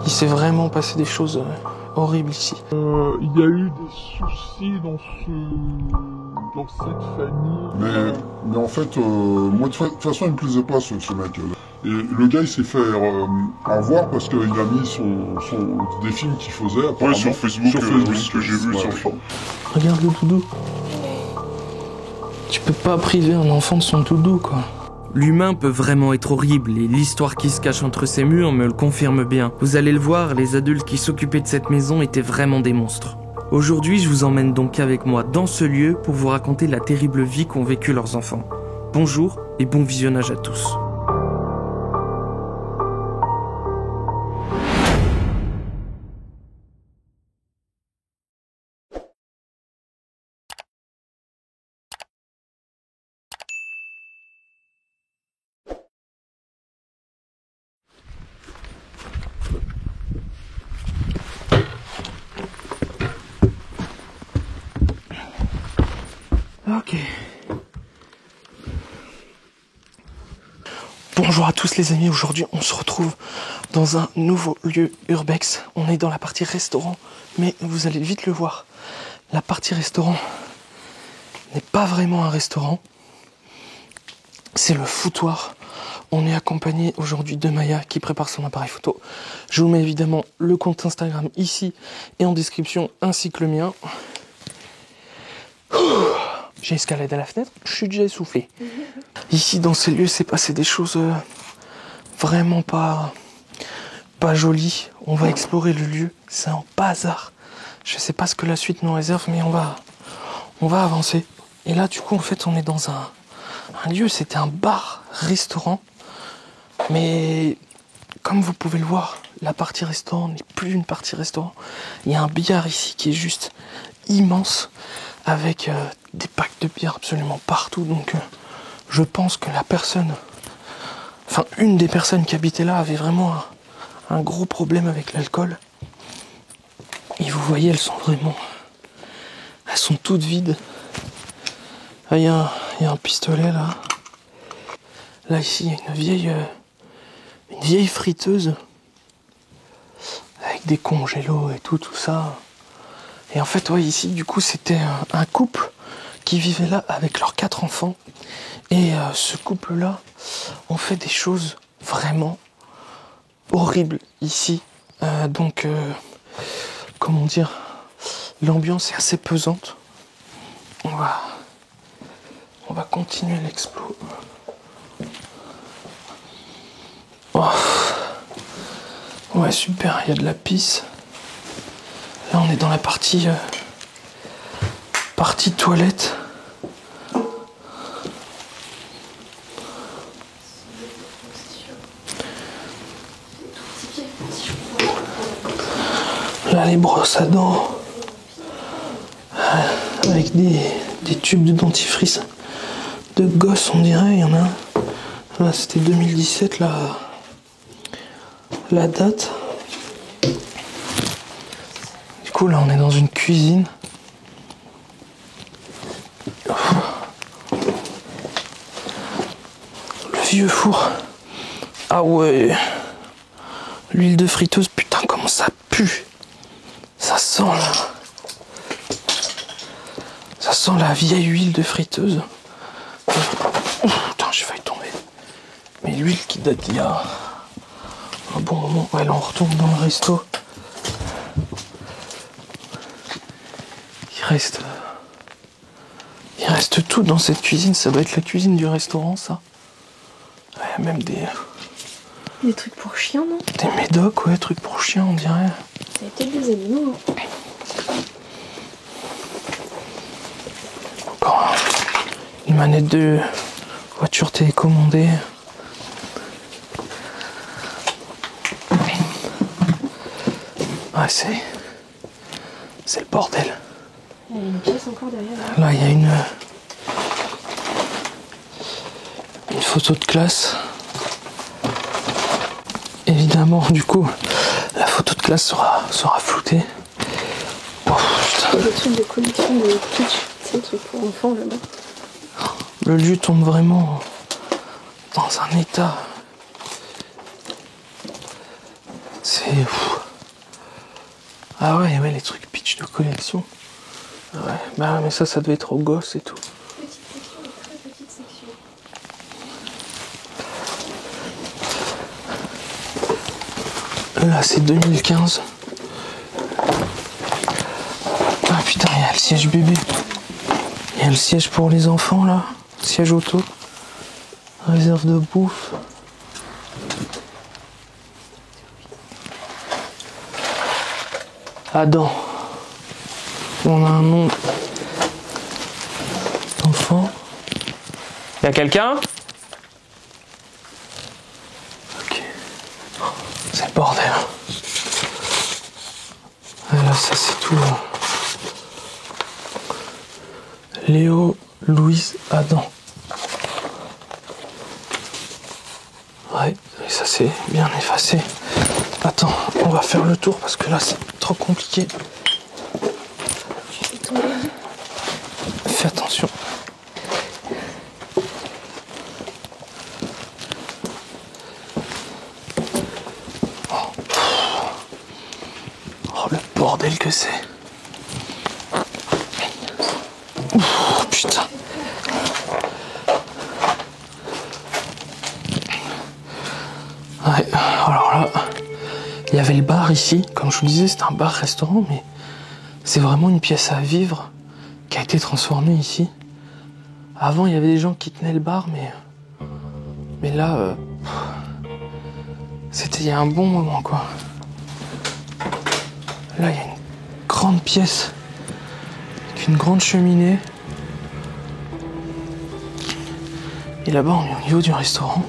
Il s'est vraiment passé des choses horribles ici. Il y a eu des soucis dans cette famille. Mais en fait, moi de toute façon, il me plaisait pas ce mec. Et le gars, il s'est fait avoir parce qu'il a mis des films qu'il faisait. Ouais, sur Facebook, oui, ce que j'ai vu sur le film. Regarde le doudou. Tu peux pas priver un enfant de son doudou, quoi. L'humain peut vraiment être horrible et l'histoire qui se cache entre ces murs me le confirme bien. Vous allez le voir, les adultes qui s'occupaient de cette maison étaient vraiment des monstres. Aujourd'hui, je vous emmène donc avec moi dans ce lieu pour vous raconter la terrible vie qu'ont vécu leurs enfants. Bonjour et bon visionnage à tous. Ok. Bonjour à tous les amis, aujourd'hui on se retrouve dans un nouveau lieu urbex. On est dans la partie restaurant, mais vous allez vite le voir. La partie restaurant n'est pas vraiment un restaurant, c'est le foutoir. On est accompagné aujourd'hui de Maya qui prépare son appareil photo. Je vous mets évidemment le compte Instagram ici et en description, ainsi que le mien. J'ai escaladé à la fenêtre, je suis déjà essoufflé. Ici, dans ces lieux, s'est passé des choses vraiment pas jolies. On va explorer le lieu, c'est un bazar. Je sais pas ce que la suite nous réserve, mais on va avancer. Et là, du coup, en fait, on est dans un lieu, c'était un bar-restaurant. Mais comme vous pouvez le voir, la partie restaurant n'est plus une partie restaurant. Il y a un billard ici qui est juste immense, avec des packs de bière absolument partout. Donc je pense que une des personnes qui habitait là avait vraiment un gros problème avec l'alcool. Et vous voyez, elles sont toutes vides. Ah, il y a un pistolet là. Là ici, il y a une vieille friteuse avec des congélos et tout ça. Et en fait, ouais, ici, du coup, c'était un couple qui vivait là avec leurs 4 enfants. Et ce couple-là ont fait des choses vraiment horribles ici. Comment dire, l'ambiance est assez pesante. On va continuer l'explo. Oh. Ouais, super, il y a de la pisse. Là, on est dans la partie toilette. Là, les brosses à dents avec des tubes de dentifrice de gosse, on dirait. Il y en a un. Là, c'était 2017, la date. Du coup, là, on est dans une cuisine. Le vieux four. Ah ouais. L'huile de friteuse, putain, comment ça pue. Ça sent la vieille huile de friteuse. Putain, j'ai failli tomber. Mais l'huile qui date d'il y a un bon moment. Ouais, là, on retourne dans le resto. Il reste tout dans cette cuisine. Ça doit être la cuisine du restaurant, ça. Ouais, même des trucs pour chiens, non? Des médocs, ouais, trucs pour chiens, on dirait. Ça a peut-être des animaux. Hein. Encore une manette de voiture télécommandée. Ouais, c'est le bordel. Il y a une pièce encore derrière. Là, il y a une photo de classe. Évidemment, du coup, la photo de classe sera floutée. Oh, putain. Des trucs de collection de kitsch, c'est des trucs pour enfants là-bas. Le lieu tombe vraiment dans un état. C'est... Ah ouais, les trucs pitch de collection. Ouais, bah mais ça devait être aux gosses et tout. Petite section, une très petite section. Là, c'est 2015. Ah putain, il y a le siège bébé. Il y a le siège pour les enfants, là. Siège auto. Réserve de bouffe. Adam. On a un nom d'enfant. Y'a quelqu'un? Ok. C'est le bordel. Et là, ça c'est tout. Léo, Louise, Adam. Ouais, et ça c'est bien effacé. Attends, on va faire le tour parce que là c'est trop compliqué. Fais attention. Oh le bordel que c'est. Oh putain. Ouais, alors là, il y avait le bar ici, comme je vous disais, c'était un bar-restaurant, mais c'est vraiment une pièce à vivre qui a été transformée ici. Avant, il y avait des gens qui tenaient le bar, mais là, c'était il y a un bon moment, quoi. Là, il y a une grande pièce avec une grande cheminée. Et là-bas, on est au niveau du restaurant.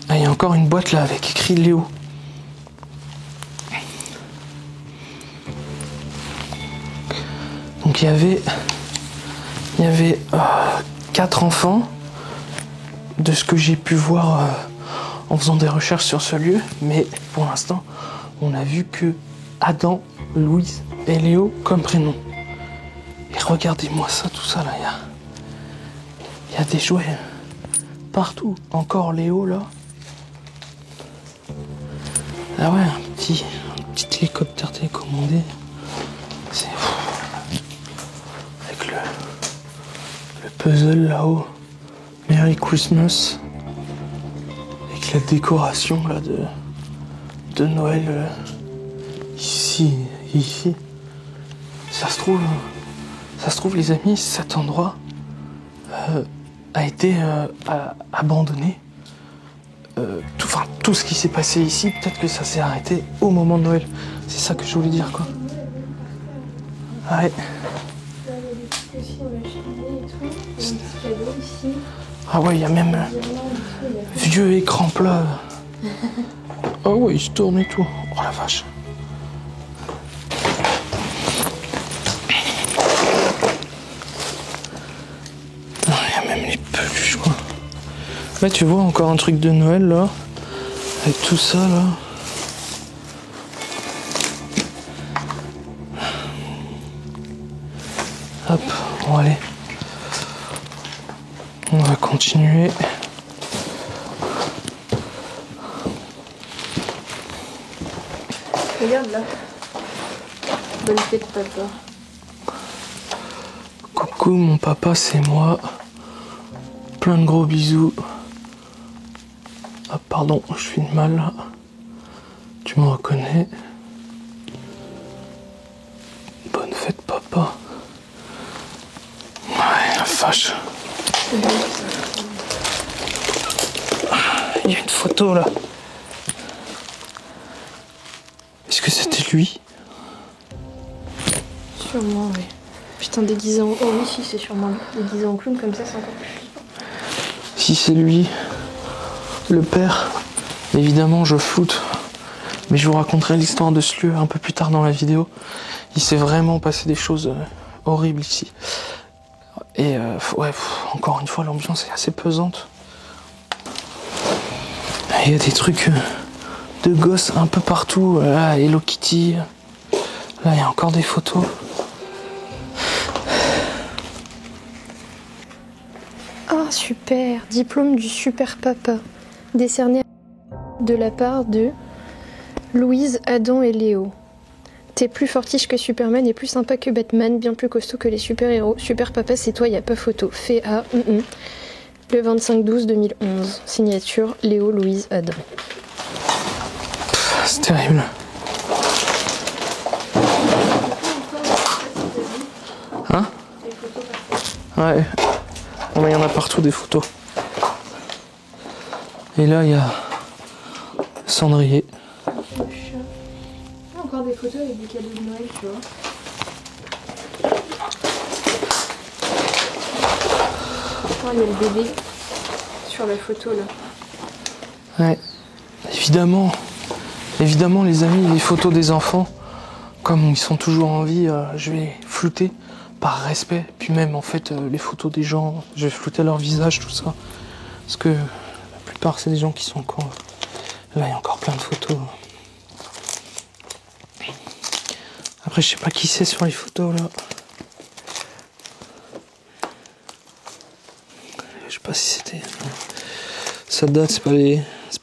Ah, il y a encore une boîte là avec écrit Léo. Donc il y avait 4 enfants, de ce que j'ai pu voir en faisant des recherches sur ce lieu, mais pour l'instant, on a vu que Adam, Louise et Léo comme prénom. Et regardez-moi ça, tout ça là, il y a des jouets partout. Encore Léo là. Ah ouais, un petit hélicoptère télécommandé. C'est fou. Avec le puzzle là-haut. Merry Christmas. Avec la décoration là de Noël ici. Ça se trouve les amis, cet endroit a été abandonné. Tout ce qui s'est passé ici, peut-être que ça s'est arrêté au moment de Noël. C'est ça que je voulais dire, quoi. Ouais. Ah ouais, il y a même vieux écran plat. Ah ouais, il se tourne et tout. Oh la vache. Il y a même les peluches, quoi. Là, tu vois, encore un truc de Noël, là. Avec tout ça, là. Hop, bon, allez. On va continuer. Regarde là. Bonne fête, papa. Coucou, mon papa, c'est moi. Plein de gros bisous. Ah, pardon, je filme mal là. Tu me reconnais. Bonne fête, papa. Ouais, la vache. Il y a une photo là. Est-ce que c'était lui? Sûrement, oui. Putain, déguisé en... Oh oui, si, c'est sûrement lui. Déguisé en clown comme ça, c'est encore plus flippant. Si c'est lui, le père, évidemment je floute. Mais je vous raconterai l'histoire de ce lieu un peu plus tard dans la vidéo. Il s'est vraiment passé des choses horribles ici. Et ouais, encore une fois, l'ambiance est assez pesante. Il y a des trucs de gosses un peu partout. Là, Hello Kitty. Là, il y a encore des photos. Ah, super. Diplôme du super papa. Décerné de la part de Louise, Adam et Léo. T'es plus fortiche que Superman et plus sympa que Batman, bien plus costaud que les super-héros. Super papa, c'est toi, y a pas photo. Fait à le 25/12/2011. Signature Léo, Louise, Adam. C'est terrible. Hein? Ouais. Oh, mais il y en a partout des photos. Et là, il y a cendrier. Encore des photos avec des cadeaux de Noël, tu vois. Oh, il y a le bébé sur la photo là. Ouais. Évidemment, les amis, les photos des enfants, comme ils sont toujours en vie, je vais flouter par respect. Puis même, en fait, les photos des gens, je vais flouter leur visage, tout ça. Parce que la plupart, c'est des gens qui sont encore... Là, il y a encore plein de photos. Après, je sais pas qui c'est sur les photos, là. Je sais pas si c'était... Ça date, c'est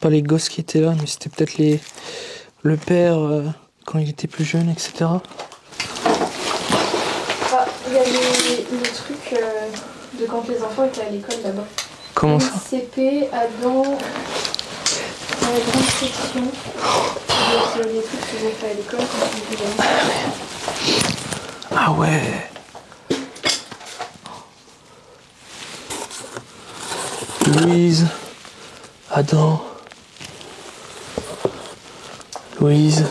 pas les gosses qui étaient là, mais c'était peut-être le père quand il était plus jeune, etc. Ah, il y a le truc de quand les enfants étaient à l'école là-bas. Comment ça? CP, Adam, dans la grande section. C'est les trucs qu'ils ont fait à l'école quand ils étaient jeunes. Ah ouais. Louise, Adam, Louise,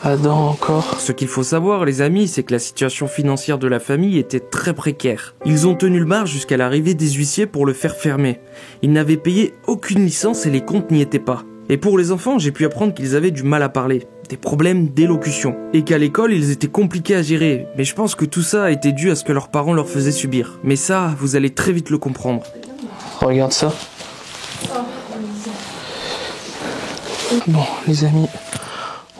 Adam encore. Ce qu'il faut savoir, les amis, c'est que la situation financière de la famille était très précaire. Ils ont tenu le bar jusqu'à l'arrivée des huissiers pour le faire fermer. Ils n'avaient payé aucune licence et les comptes n'y étaient pas. Et pour les enfants, j'ai pu apprendre qu'ils avaient du mal à parler, des problèmes d'élocution, et qu'à l'école, ils étaient compliqués à gérer. Mais je pense que tout ça a été dû à ce que leurs parents leur faisaient subir. Mais ça, vous allez très vite le comprendre. Regarde ça. Bon, les amis,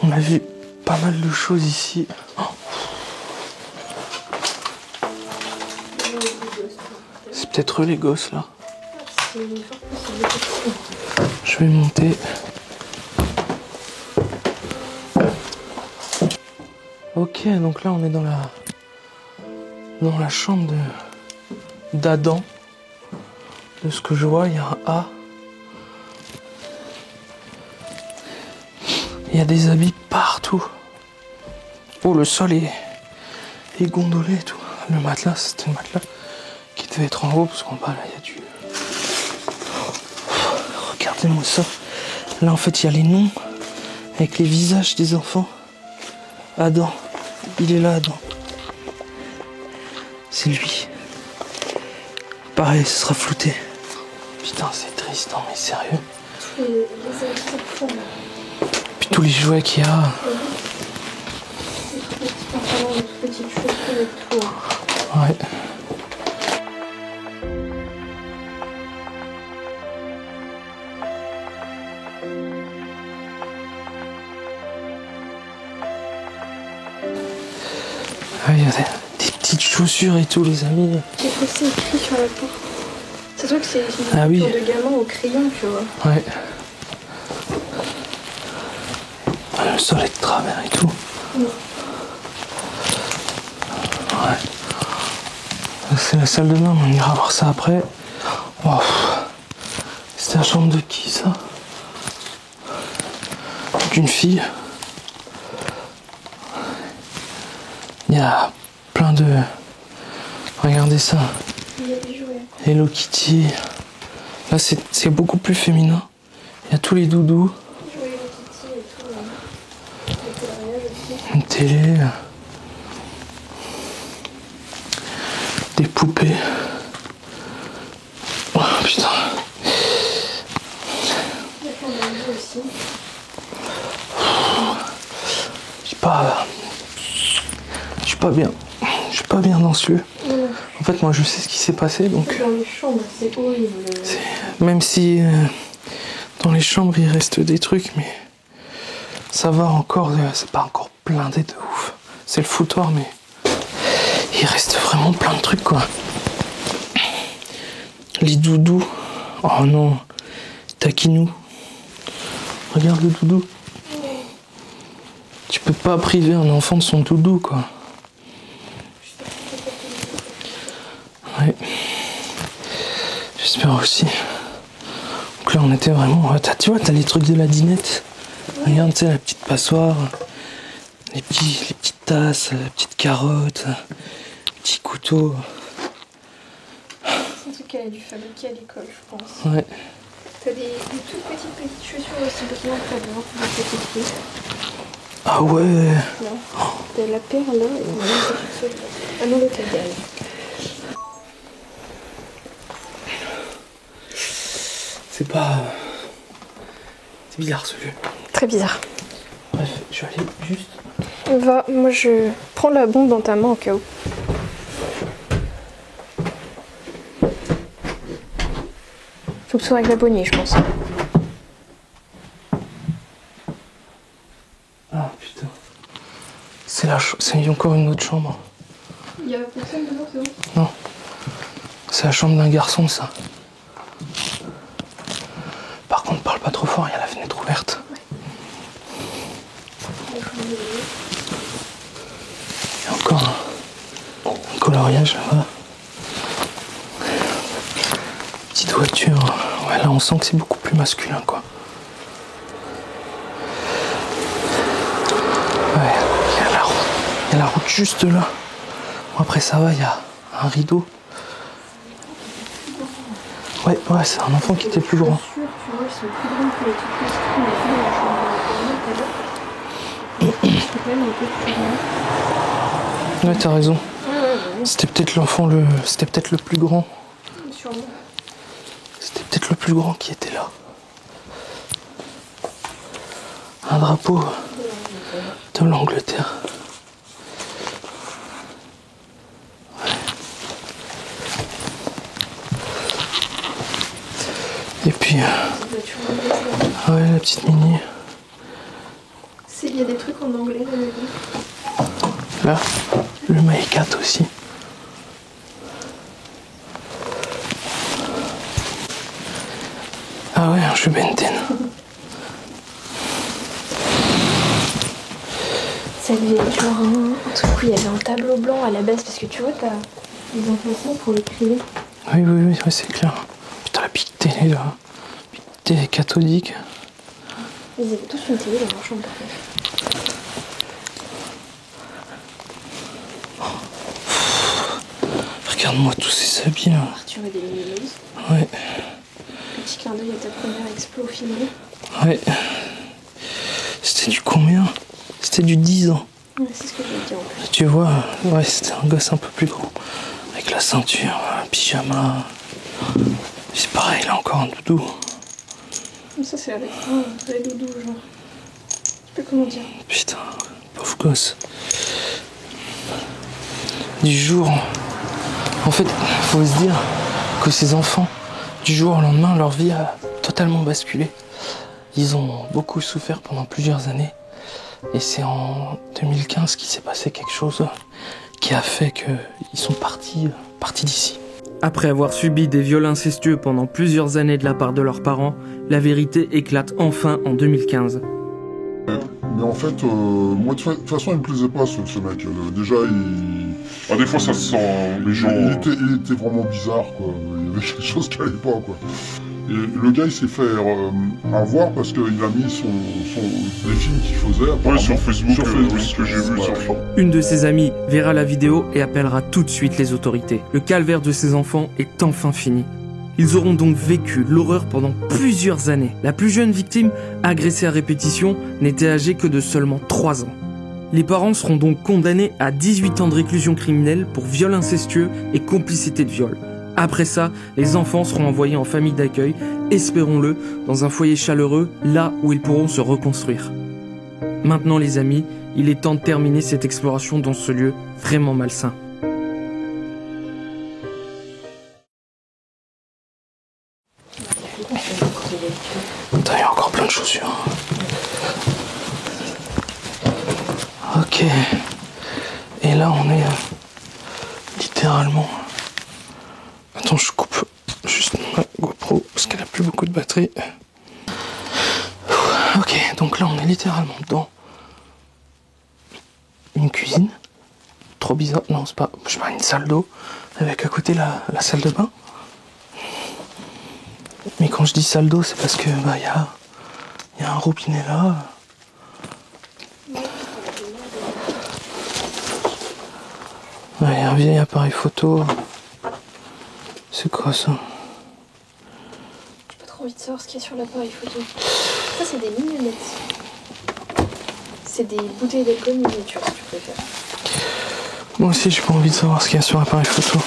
on a vu pas mal de choses ici. Oh. C'est peut-être eux les gosses là. Je vais monter. Ok, donc là on est dans la chambre d'Adam. De ce que je vois, il y a un A. Il y a des habits partout. Oh, le sol est gondolé et tout. Le matelas, c'était le matelas qui devait être en haut parce qu'en bas là, il y a du... Regardez-moi ça. Là, en fait, il y a les noms avec les visages des enfants. Adam. Il est là, Adam. C'est lui. Pareil, ce sera flouté. Putain, c'est triste, non mais sérieux. Puis tous les jouets qu'il y a. Ouais. Ah, il y a des petites chaussures et tout, les amis. J'ai aussi écrit sur la porte. C'est sûr que c'est une oui. peinture de gamin au crayon, tu vois. Ouais. Le sol est de travers et tout. Ouais. C'est la salle de bain, on ira voir ça après. Oh. C'est la chambre de qui ça? D'une fille. Il y a plein de... Regardez ça. Il y a des jouets. Hello Kitty. Là c'est beaucoup plus féminin. Il y a tous les doudous. Jouets Hello Kitty et tout. Le coloriage aussi. Une télé. Des poupées. Oh putain. Il y a plein d'animaux aussi. Je suis pas bien. Je suis pas bien dans ce lieu. En fait, moi, je sais ce qui s'est passé, donc... Dans les chambres, c'est horrible. Même si dans les chambres, il reste des trucs, mais ça va encore, c'est pas encore blindé de ouf. C'est le foutoir, mais il reste vraiment plein de trucs, quoi. Les doudous. Oh non. Taquinou. Regarde le doudou. peut pas priver un enfant de son doudou, quoi. Ouais. J'espère aussi. Donc là, on était vraiment... Tu vois, t'as les trucs de la dinette. Regarde, tu sais, la petite passoire, les petites tasses, les petites carottes, les petits couteaux. C'est un truc qu'elle a dû fabriquer à l'école, je pense. Ouais. T'as des toutes petites chaussures aussi, besoin de t'avoir pour les petites filles. Ah ouais. Là. T'as la paire là et on a une petite seule là. Ah non, l'autre est derrière. C'est pas... C'est bizarre ce lieu. Très bizarre. Bref, je vais aller juste... Va, moi je prends la bombe dans ta main au cas où. Faut que ce soit avec la bonnie, je pense. Ah putain. C'est encore une autre chambre. Il y a personne dedans, c'est bon? Non. C'est la chambre d'un garçon, ça. Par contre, parle pas trop fort, il y a la fenêtre ouverte. Il y a encore un coloriage là-bas. Petite voiture. Ouais, là, on sent que c'est beaucoup plus masculin, quoi. Ouais, il y a la route juste là. Bon, après, ça va, il y a un rideau. Ouais, c'est un enfant qui était plus grand. Tu vois, ils sont plus grands que les trucs qu'on a fait dans la chambre tout à l'heure. Ils sont quand même un peu plus grands. Ouais, t'as raison. C'était peut-être c'était peut-être le plus grand. Sûrement. C'était peut-être le plus grand qui était là. Un drapeau de l'Angleterre. Ouais. Et puis... ouais, la petite mini. Il y a des trucs en anglais dans le livre. Là, le Maïkat aussi. Ah ouais, un jeu Benten. Ça devait être genre un truc où il y avait un tableau blanc à la base, parce que tu vois, t'as des emplacements pour l'écrire. Oui, c'est clair. Putain, la petite télé là. Petite télé cathodique. Ils avaient tous une télé dans leur chambre, par contre. Regarde-moi tous ces habits là. Arthur et des Minions. Ouais. Petit clin d'œil à ta première expo filmée. Ouais. C'était du combien? C'était du 10 ans. Ouais, c'est ce que je voulais dire en plus. Tu vois, ouais, c'était un gosse un peu plus grand. Avec la ceinture, un pyjama. C'est pareil, là encore un doudou. Ça, c'est avec un vrai doudou, genre. Je sais pas comment dire. Putain, pauvre gosse. Du jour... En fait, faut se dire que ces enfants, du jour au lendemain, leur vie a totalement basculé. Ils ont beaucoup souffert pendant plusieurs années. Et c'est en 2015 qu'il s'est passé quelque chose qui a fait qu'ils sont partis d'ici. Après avoir subi des viols incestueux pendant plusieurs années de la part de leurs parents, la vérité éclate enfin en 2015. Mais en fait, moi de toute façon, il me plaisait pas ce mec. Déjà, Ah, des fois, ça se sent, les gens... il était vraiment bizarre, quoi. Il y avait quelque chose qui allait pas, quoi. Et le gars, il s'est fait avoir parce qu'il a mis les films qu'il faisait. Ouais, sur Facebook, oui, ce que j'ai vu, sur Facebook. Une de ses amies verra la vidéo et appellera tout de suite les autorités. Le calvaire de ses enfants est enfin fini. Ils auront donc vécu l'horreur pendant plusieurs années. La plus jeune victime, agressée à répétition, n'était âgée que de seulement 3 ans. Les parents seront donc condamnés à 18 ans de réclusion criminelle pour viol incestueux et complicité de viol. Après ça, les enfants seront envoyés en famille d'accueil, espérons-le, dans un foyer chaleureux, là où ils pourront se reconstruire. Maintenant les amis, il est temps de terminer cette exploration dans ce lieu vraiment malsain. Attends, il y a encore plein de chaussures. Ok. Et là, on est littéralement... Attends, je coupe juste ma GoPro parce qu'elle a plus beaucoup de batterie. Ok, donc là, on est littéralement dans une cuisine. Trop bizarre. Non, c'est pas. Je sais pas, une salle d'eau. Avec à côté la salle de bain. Mais quand je dis salle d'eau, c'est parce que bah y a un robinet là. Ouais, y a un vieil appareil photo. C'est quoi ça? J'ai pas trop envie de savoir ce qu'il y a sur l'appareil photo. Ça, c'est des mignonnettes. C'est des bouteilles d'alcool miniatures, si tu préfères. Moi aussi, j'ai pas envie de savoir ce qu'il y a sur l'appareil photo.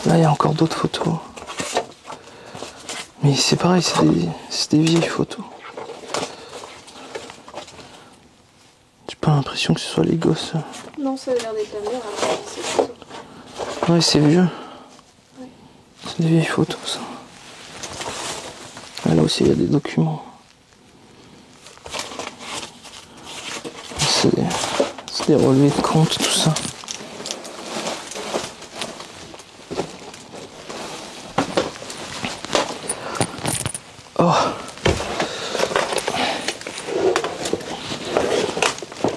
Là, il y a encore d'autres photos. Mais c'est pareil, c'est des vieilles photos. J'ai pas l'impression que ce soit les gosses. Non, ça a l'air d'être la mère. Ouais, c'est vieux. Ouais. C'est des vieilles photos, ça. Ah, là aussi, il y a des documents. C'est des relevés de compte, tout ça. Oh.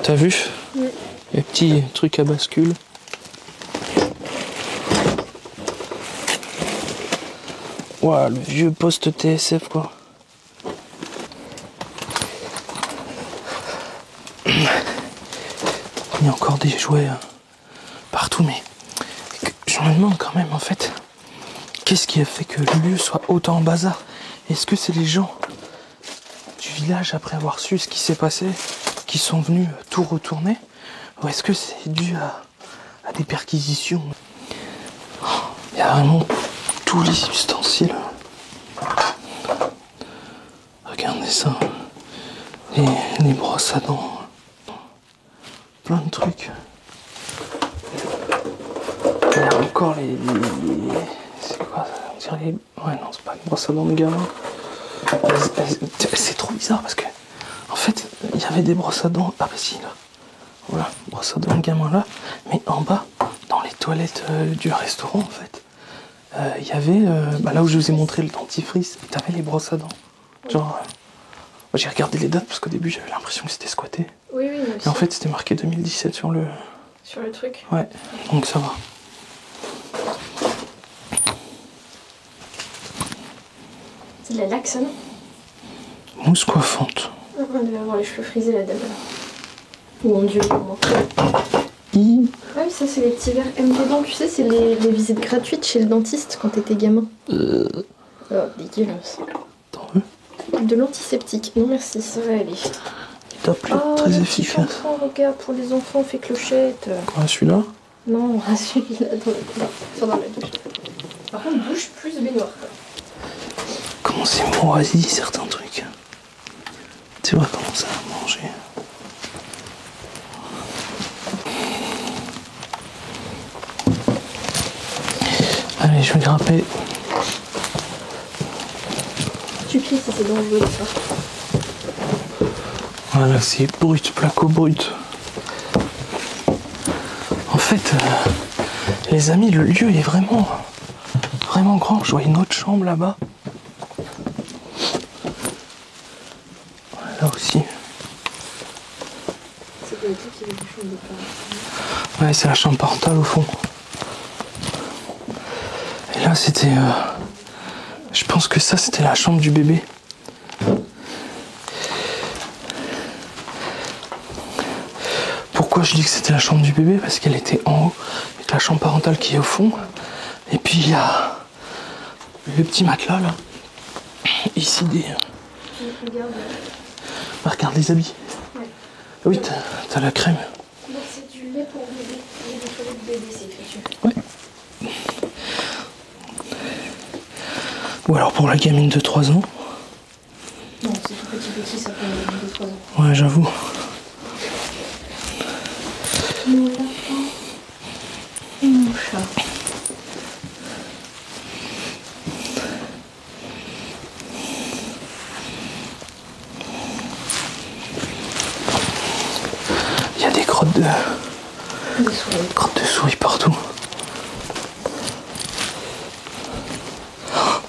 T'as vu? Oui. Les petits trucs à bascule. Ouah, le vieux poste TSF, quoi. Il y a encore des jouets partout, mais je me demande quand même, en fait, qu'est-ce qui a fait que le lieu soit autant en bazar? Est-ce que c'est les gens du village, après avoir su ce qui s'est passé, qui sont venus tout retourner? Ou est-ce que c'est dû à des perquisitions? Il y a vraiment tous les ustensiles. Regardez ça. Les brosses à dents. Plein de trucs. Il y a encore les... C'est quoi ça? On dirait les... Ouais, non, c'est pas les brosses à dents de gamin. C'est trop bizarre parce que, en fait, il y avait des brosses à dents. Ah bah si, là. Voilà, brosse à dents de gamin là. Mais en bas, dans les toilettes du restaurant, en fait, il y avait... là où je vous ai montré le dentifrice, t'avais les brosses à dents. Genre... j'ai regardé les dates parce qu'au début, j'avais l'impression que c'était squatté. Oui, oui, moi aussi. Et en fait, c'était marqué 2017 sur le... Sur le truc. Ouais, donc ça va. C'est de la laxe, non? Mousse coiffante. On devait avoir les cheveux frisés, la dame, là. Ou ondulés, au moins. Ah oui, ça, c'est les petits verres MD dents, tu sais, c'est les visites gratuites chez le dentiste quand t'étais gamin. Oh, dégueulasse. T'en veux? De l'antiseptique. Non, merci, ça va aller. Il t'a plu, très le efficace. petit shampoing, regarde, pour les enfants, fait clochette. Quoi, celui-là? Non, celui-là, dans la douche. Par contre, douche plus baignoire, quoi. Comment c'est moisi, certains trucs. Tu vois comment ça a mangé. Allez, je vais grimper. Tu pieds si c'est dangereux, ça. Voilà, c'est brut, placo brut. En fait, les amis, le lieu est vraiment grand. Je vois une autre chambre là-bas. Là aussi. C'est pas le truc qui est la chambre de parents. Ouais, c'est la chambre parentale au fond. Et là, c'était... je pense que ça, c'était la chambre du bébé. Pourquoi je dis que c'était la chambre du bébé? Parce qu'elle était en haut, avec la chambre parentale qui est au fond. Et puis il y a le petit matelas là. Ici des... Regarde. Bah, regarde les habits. Ouais. Oui, t'as la crème. Donc c'est du lait pour bébé. Il y a des toilettes bébé, c'est écrit. Ouais. Ou alors pour la gamine de 3 ans. Non, c'est tout petit, ça peut être de 3 ans. Ouais, j'avoue. Mon lapin et mon chat. Il y a des crottes de souris. Crottes de souris partout.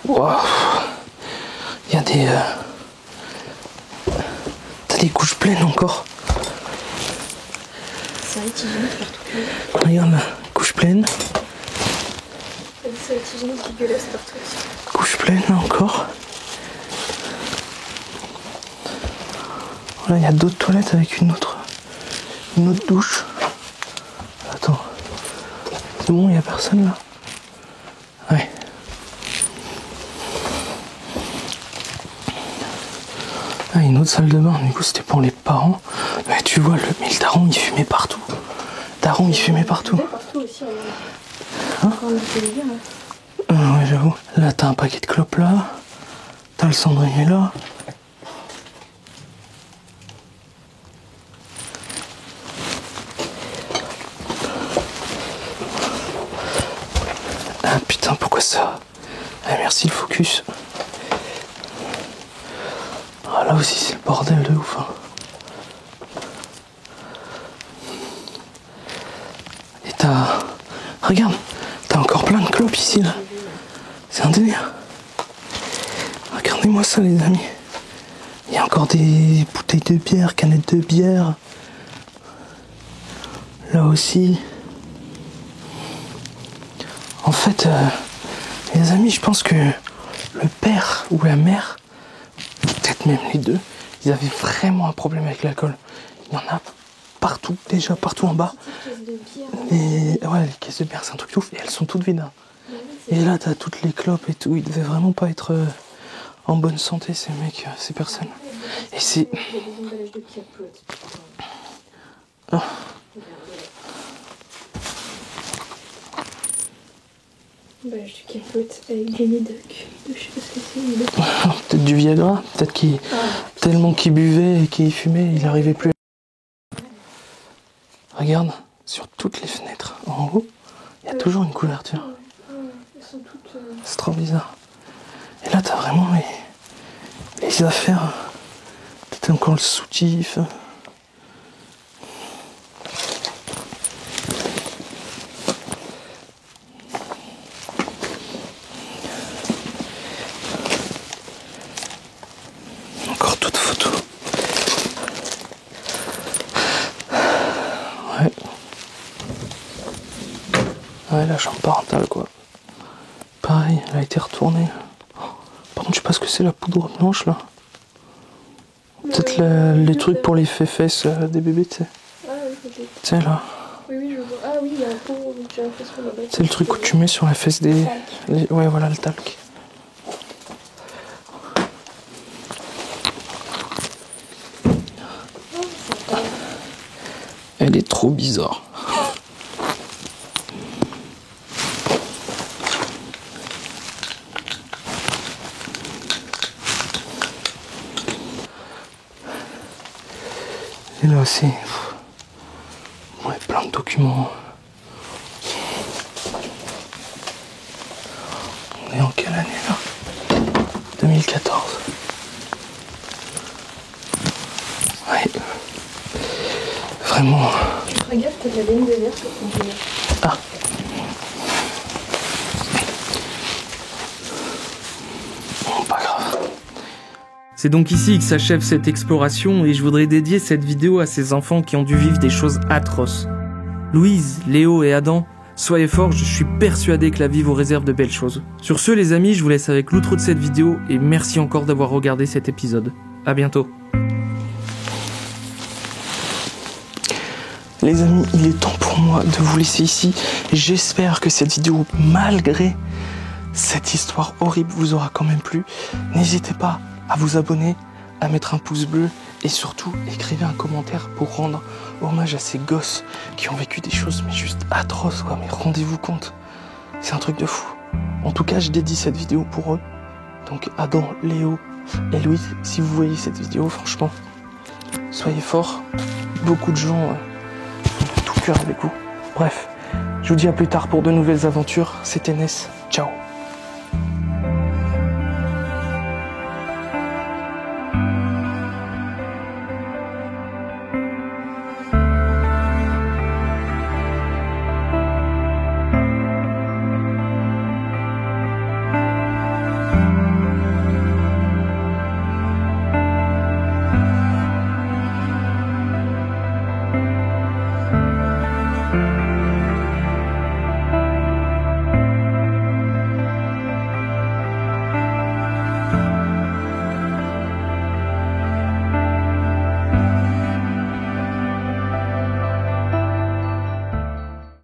Waouh. Il y a des... T'as des couches pleines encore. serviette hygiénique partout. Regarde là, couche pleine. Des serviettes hygiéniques dégueulasses partout aussi. Couche pleine là encore. Là il y a d'autres toilettes avec une autre douche. Attends. C'est bon, il n'y a personne là? Ouais. Ah, une autre salle de bain, du coup c'était pour les parents. Mais tu vois, mais le daron il fumait partout. Daron il fumait partout. Partout aussi, Hein? encore le télévision, là. Ah ouais, j'avoue. Là t'as un paquet de clopes là. T'as le cendrier là. Ah putain, pourquoi ça? Ah merci le focus. Ah là aussi c'est le bordel de ouf. Hein. Et t'as... Regarde, t'as encore plein de clopes ici là. C'est un délire. Regardez-moi ça les amis. Il y a encore des bouteilles de bière, canettes de bière. Là aussi. En fait, les amis, je pense que le père ou la mère, peut-être même les deux, ils avaient vraiment un problème avec l'alcool. Il y en a partout, déjà partout en bas. Et ouais, les caisses de bière, c'est un truc de ouf. Et elles sont toutes vides. Hein. Et là, t'as toutes les clopes et tout. Ils devaient vraiment pas être en bonne santé, ces mecs, ces personnes. Et c'est... Oh. Bah, je capote avec des médocs. Je sais pas ce que c'est, médocs. Peut-être du Viagra, peut-être qu'il tellement qu'il buvait et qu'il fumait, il n'arrivait plus. Regarde, sur toutes les fenêtres en haut, il y a toujours une couverture. Elles sont toutes... C'est trop bizarre. Et là, t'as vraiment les affaires. Peut-être encore le soutif. Encore d'autres photos. Ouais. Ouais, la chambre parentale, quoi. Pareil, elle a été retournée. Par contre, je sais pas ce que c'est la poudre blanche, là. Peut-être les trucs pour les fesses des bébés, tu sais. Ah oui, peut-être. Tu sais, là. Oui, je vois. Ah oui, il y a un pot, j'ai l'impression là-bas. C'est le truc que tu mets sur la fesse des... Ouais, voilà, le talc. Elle est trop bizarre. Et là aussi, ouais, plein de documents. On est en quelle année là? 2014. Ouais. Vraiment. Regarde, t'as de la laine de verre sur ton genou. Ah. Bon, pas grave. C'est donc ici que s'achève cette exploration et je voudrais dédier cette vidéo à ces enfants qui ont dû vivre des choses atroces. Louise, Léo et Adam, soyez forts, je suis persuadé que la vie vous réserve de belles choses. Sur ce les amis, je vous laisse avec l'outro de cette vidéo et merci encore d'avoir regardé cet épisode. À bientôt. Les amis, il est temps pour moi de vous laisser ici. J'espère que cette vidéo, malgré cette histoire horrible, vous aura quand même plu. N'hésitez pas à vous abonner, à mettre un pouce bleu et surtout écrivez un commentaire pour rendre hommage à ces gosses qui ont vécu des choses mais juste atroces quoi. Mais rendez-vous compte, c'est un truc de fou. En tout cas, je dédie cette vidéo pour eux. Donc Adam, Léo et Louise, si vous voyez cette vidéo, franchement, soyez forts. Beaucoup de gens de tout cœur avec vous. Bref, je vous dis à plus tard pour de nouvelles aventures. C'était Ness. Ciao.